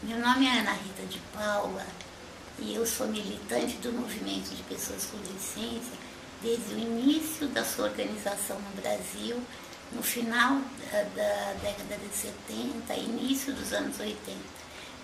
Meu nome é Ana Rita de Paula e eu sou militante do movimento de pessoas com deficiência desde o início da sua organização no Brasil, no final da década de 70, início dos anos 80.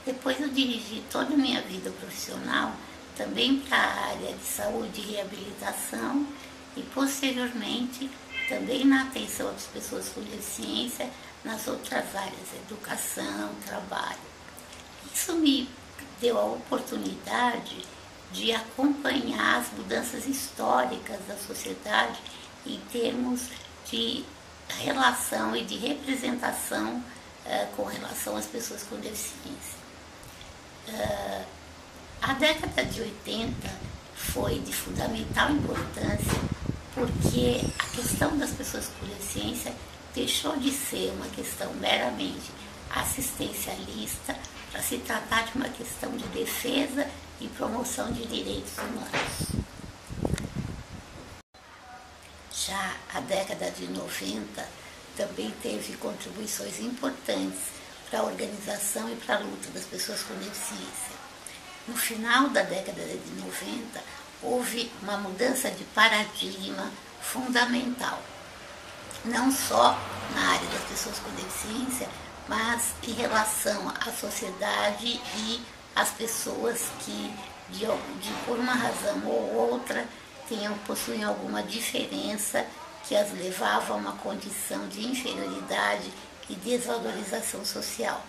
Depois eu dirigi toda a minha vida profissional também para a área de saúde e reabilitação e posteriormente também na atenção às pessoas com deficiência nas outras áreas, educação, trabalho. Isso me deu a oportunidade de acompanhar as mudanças históricas da sociedade em termos de relação e de representação com relação às pessoas com deficiência. A década de 80 foi de fundamental importância porque a questão das pessoas com deficiência deixou de ser uma questão meramente assistencialista para se tratar de uma questão de defesa e promoção de direitos humanos. Já a década de 90 também teve contribuições importantes para a organização e para a luta das pessoas com deficiência. No final da década de 90, houve uma mudança de paradigma fundamental, não só na área das pessoas com deficiência, mas em relação à sociedade e às pessoas que, por uma razão ou outra, possuem alguma diferença que as levava a uma condição de inferioridade e desvalorização social.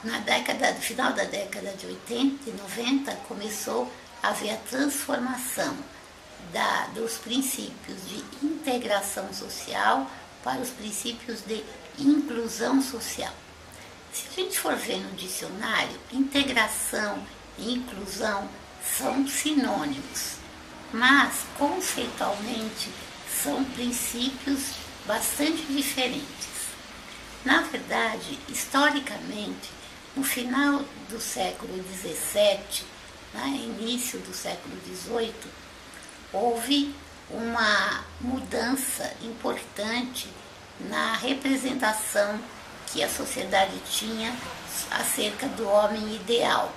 No final da década de 80 e 90, começou a haver a transformação dos princípios de integração social para os princípios de inclusão social. Se a gente for ver no dicionário, integração e inclusão são sinônimos, mas conceitualmente são princípios bastante diferentes. Na verdade, historicamente, no final do século XVII, início do século XVIII, houve uma mudança importante na representação que a sociedade tinha acerca do homem ideal.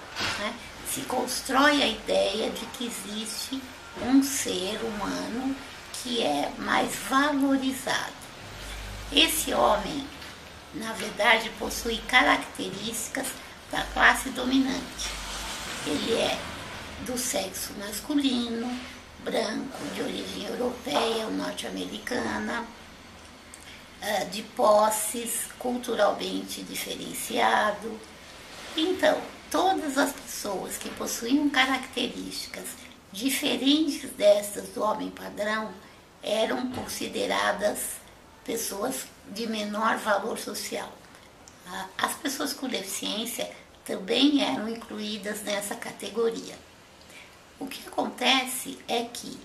Se constrói a ideia de que existe um ser humano que é mais valorizado. Esse homem, na verdade, possui características da classe dominante. Ele é do sexo masculino, branco, de origem europeia ou norte-americana, de posses, culturalmente diferenciado. Então, todas as pessoas que possuíam características diferentes destas do homem padrão eram consideradas pessoas de menor valor social. As pessoas com deficiência também eram incluídas nessa categoria. O que acontece é que,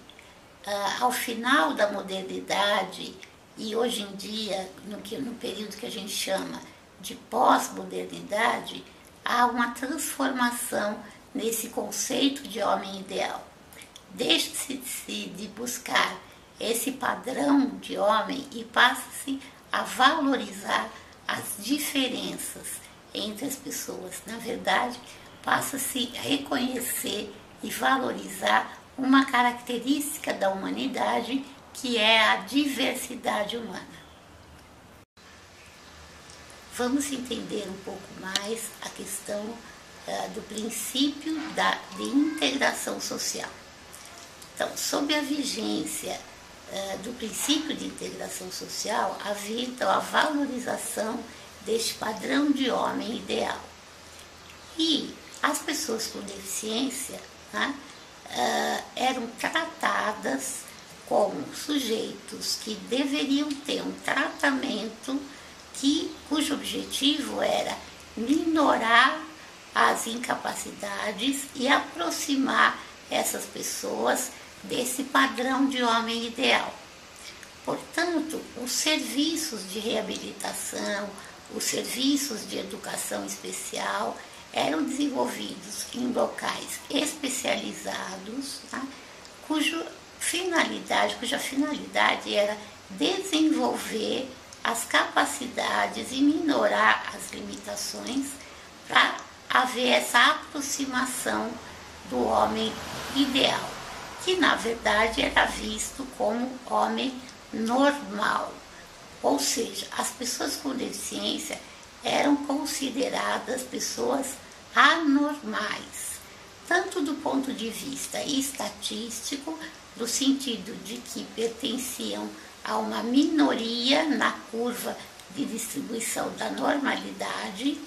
ao final da modernidade, e hoje em dia, no período que a gente chama de pós-modernidade, há uma transformação nesse conceito de homem ideal. Deixa-se de buscar esse padrão de homem e passa-se a valorizar as diferenças entre as pessoas. Na verdade, passa-se a reconhecer e valorizar uma característica da humanidade que é a diversidade humana. Vamos entender um pouco mais a questão do princípio de integração social. Então, sob a vigência do princípio de integração social, havia então a valorização deste padrão de homem ideal. E as pessoas com deficiência eram tratadas como sujeitos que deveriam ter um tratamento cujo objetivo era minorar as incapacidades e aproximar essas pessoas desse padrão de homem ideal. Portanto, os serviços de reabilitação, os serviços de educação especial eram desenvolvidos em locais especializados, cuja finalidade era desenvolver as capacidades e minorar as limitações para haver essa aproximação do homem ideal, que na verdade era visto como homem normal. Ou seja, as pessoas com deficiência eram consideradas pessoas anormais, tanto do ponto de vista estatístico, no sentido de que pertenciam a uma minoria na curva de distribuição da normalidade,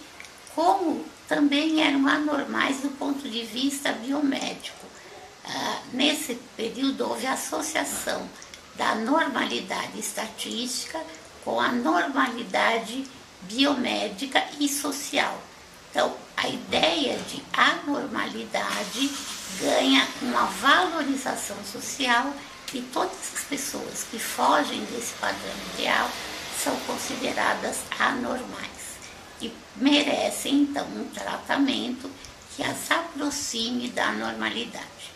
como também eram anormais do ponto de vista biomédico. Nesse período houve associação da normalidade estatística com a normalidade biomédica e social. Então, a ideia de anormalidade ganha uma valorização social e todas as pessoas que fogem desse padrão ideal são consideradas anormais e merecem, então, um tratamento que as aproxime da normalidade.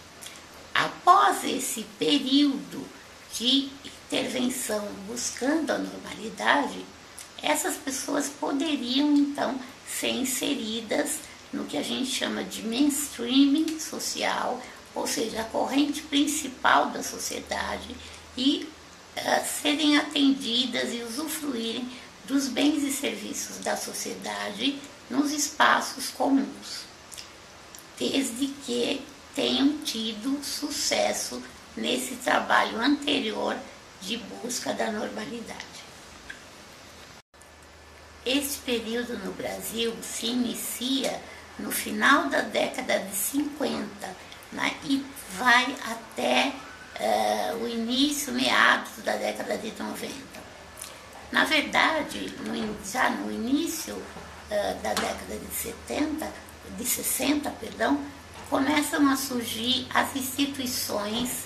Após esse período de intervenção buscando a normalidade, essas pessoas poderiam, então, ser inseridas no que a gente chama de mainstreaming social, ou seja, a corrente principal da sociedade, e serem atendidas e usufruírem dos bens e serviços da sociedade nos espaços comuns, desde que tenham tido sucesso nesse trabalho anterior de busca da normalidade. Este período no Brasil se inicia no final da década de 50, né, e vai até o início, meados da década de 90. Na verdade, já no início da década de 60, começam a surgir as instituições,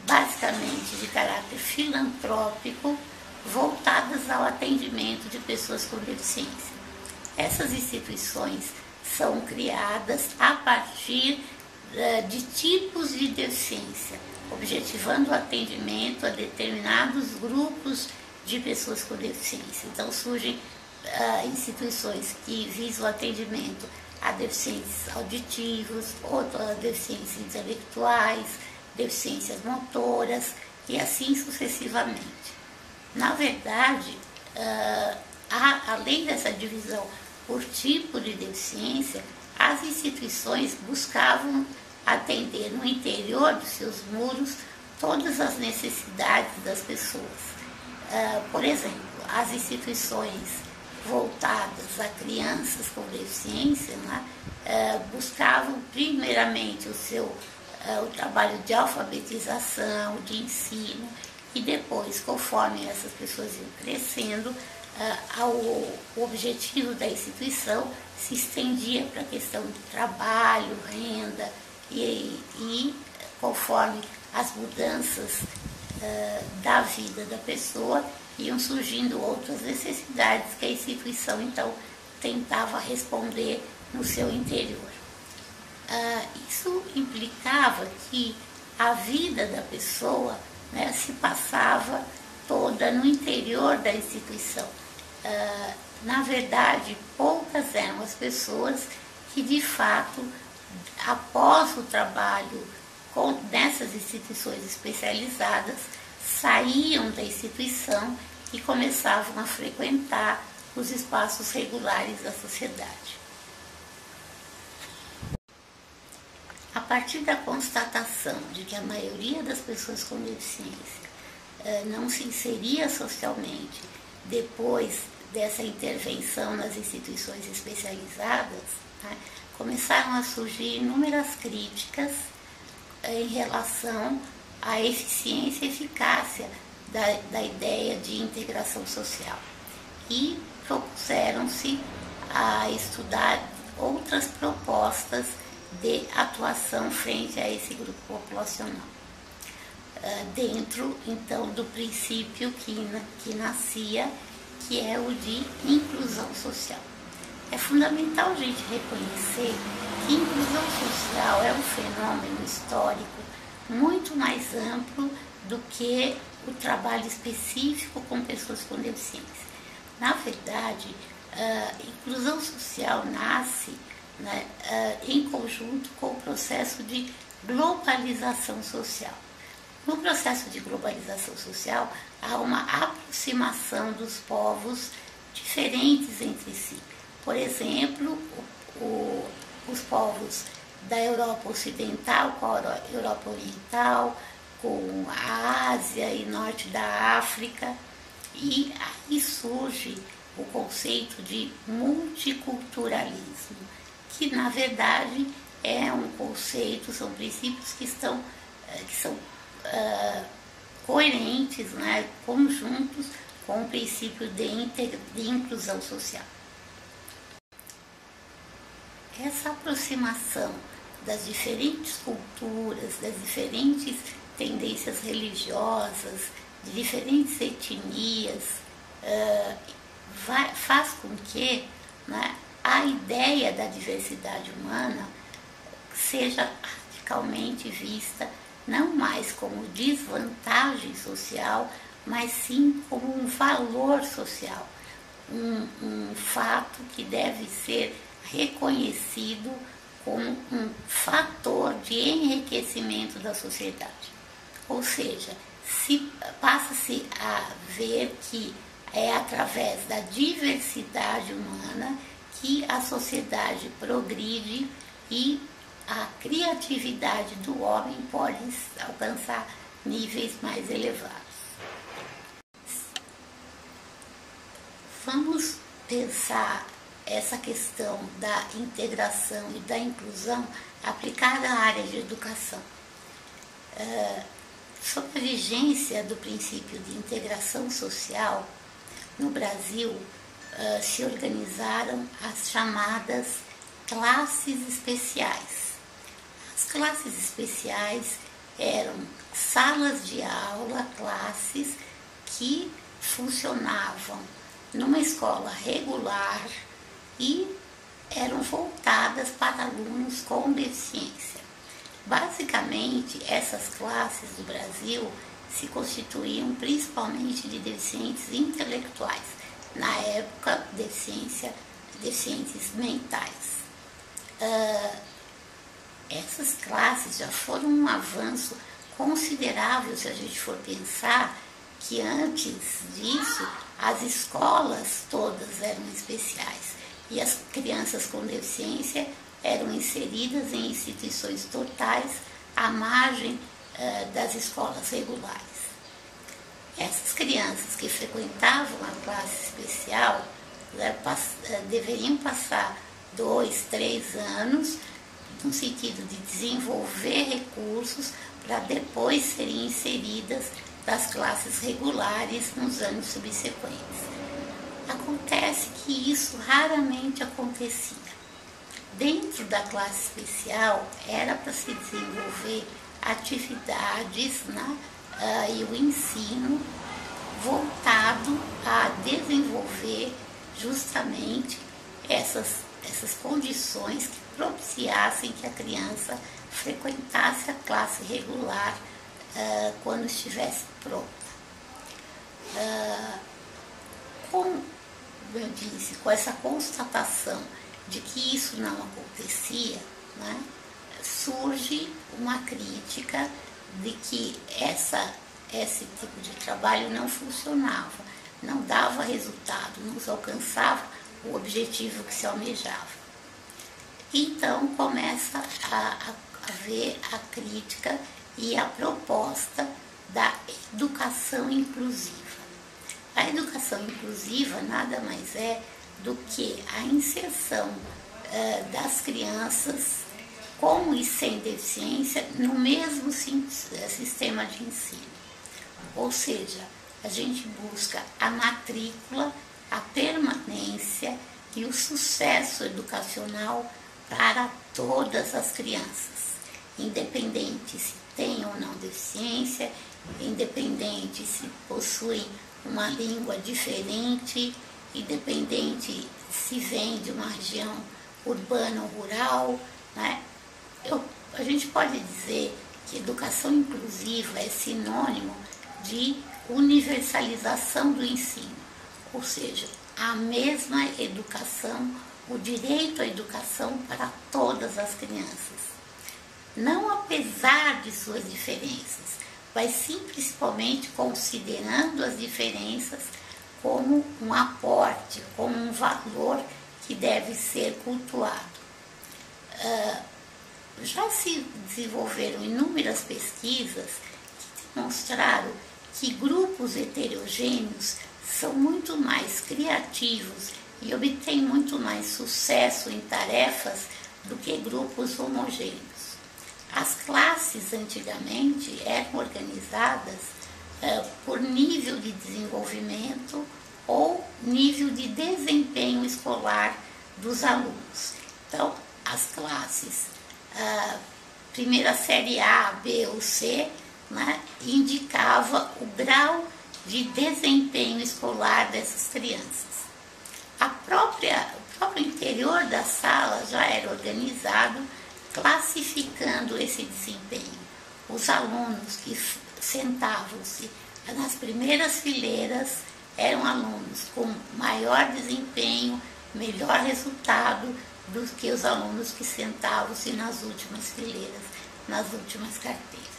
basicamente de caráter filantrópico, voltadas ao atendimento de pessoas com deficiência. Essas instituições são criadas a partir de tipos de deficiência, objetivando o atendimento a determinados grupos de pessoas com deficiência. Então surgem instituições que visam o atendimento a deficientes auditivos, outras deficiências intelectuais, deficiências motoras e assim sucessivamente. Na verdade, além dessa divisão por tipo de deficiência, as instituições buscavam atender no interior dos seus muros todas as necessidades das pessoas. Por exemplo, as instituições voltadas a crianças com deficiência, né, buscavam primeiramente o trabalho de alfabetização, de ensino, e depois, conforme essas pessoas iam crescendo, o objetivo da instituição se estendia para a questão de trabalho, renda, e conforme as mudanças da vida da pessoa, iam surgindo outras necessidades que a instituição, então, tentava responder no seu interior. Isso implicava que a vida da pessoa, né, se passava toda no interior da instituição. Na verdade, poucas eram as pessoas que, de fato, após o trabalho nessas instituições especializadas, saíam da instituição e começavam a frequentar os espaços regulares da sociedade. A partir da constatação de que a maioria das pessoas com deficiência não se inseria socialmente depois dessa intervenção nas instituições especializadas, né, começaram a surgir inúmeras críticas em relação à eficiência e eficácia da ideia de integração social, e propuseram-se a estudar outras propostas de atuação frente a esse grupo populacional, dentro então do princípio que nascia, que é o de inclusão social. É fundamental a gente reconhecer que inclusão social é um fenômeno histórico muito mais amplo do que o trabalho específico com pessoas com deficiência. Na verdade, Inclusão social nasce, né, em conjunto com o processo de globalização social. No processo de globalização social, há uma aproximação dos povos diferentes entre si. Por exemplo, os povos da Europa Ocidental com a Europa Oriental, com a Ásia e Norte da África, e aí surge o conceito de multiculturalismo, que na verdade é um conceito, são princípios que são coerentes, né, conjuntos com o princípio de inclusão social. Essa aproximação das diferentes culturas, das diferentes tendências religiosas, de diferentes etnias, faz com que, né, a ideia da diversidade humana seja radicalmente vista não mais como desvantagem social, mas sim como um valor social, um fato que deve ser reconhecido como um fator de enriquecimento da sociedade. Ou seja, passa-se a ver que é através da diversidade humana que a sociedade progride e a criatividade do homem pode alcançar níveis mais elevados. Vamos pensar essa questão da integração e da inclusão aplicada à área de educação. Sob a vigência do princípio de integração social, no Brasil se organizaram as chamadas classes especiais. As classes especiais eram salas de aula, classes que funcionavam numa escola regular e eram voltadas para alunos com deficiência. Basicamente, essas classes do Brasil se constituíam principalmente de deficientes intelectuais, na época, deficientes mentais. Essas classes já foram um avanço considerável se a gente for pensar que antes disso as escolas todas eram especiais e as crianças com deficiência eram inseridas em instituições totais à margem das escolas regulares. Essas crianças que frequentavam a classe especial deveriam passar 2, 3 anos no sentido de desenvolver recursos para depois serem inseridas das classes regulares nos anos subsequentes. Acontece que isso raramente acontecia. Dentro da classe especial era para se desenvolver atividades, né, e o ensino voltado a desenvolver justamente essas condições que propiciassem que a criança frequentasse a classe regular quando estivesse pronta. Como eu disse, com essa constatação de que isso não acontecia, né, surge uma crítica de que esse tipo de trabalho não funcionava, não dava resultado, não se alcançava o objetivo que se almejava. Então começa a haver a crítica e a proposta da educação inclusiva. A educação inclusiva nada mais é do que a inserção das crianças com e sem deficiência no mesmo sistema de ensino. Ou seja, a gente busca a matrícula, a permanência e o sucesso educacional para todas as crianças, independente se têm ou não deficiência, independente se possuem uma língua diferente, independente se vem de uma região urbana ou rural, né? A gente pode dizer que educação inclusiva é sinônimo de universalização do ensino, ou seja, a mesma educação, o direito à educação para todas as crianças. Não apesar de suas diferenças, mas sim principalmente considerando as diferenças como um aporte, como um valor que deve ser cultuado. Já se desenvolveram inúmeras pesquisas que demonstraram que grupos heterogêneos são muito mais criativos e obtêm muito mais sucesso em tarefas do que grupos homogêneos. As classes antigamente eram organizadas por nível de desenvolvimento ou nível de desempenho escolar dos alunos. Então, as classes, primeira série A, B ou C, né, indicava o grau de desempenho escolar dessas crianças. O próprio interior da sala já era organizado, classificando esse desempenho. Os alunos que sentavam-se nas primeiras fileiras eram alunos com maior desempenho, melhor resultado do que os alunos que sentavam-se nas últimas fileiras, nas últimas carteiras.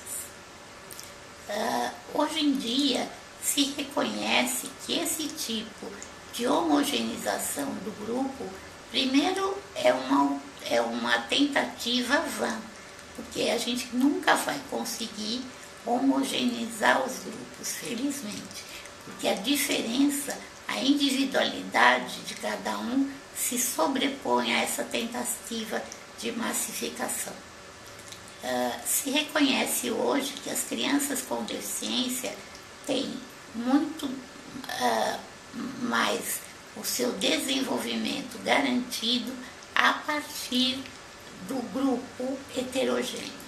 Hoje em dia se reconhece que esse tipo de homogeneização do grupo, primeiro é uma tentativa vã, porque a gente nunca vai conseguir homogeneizar os grupos, felizmente, porque a diferença, a individualidade de cada um se sobrepõe a essa tentativa de massificação. Se reconhece hoje que as crianças com deficiência têm muito mais o seu desenvolvimento garantido a partir do grupo heterogêneo.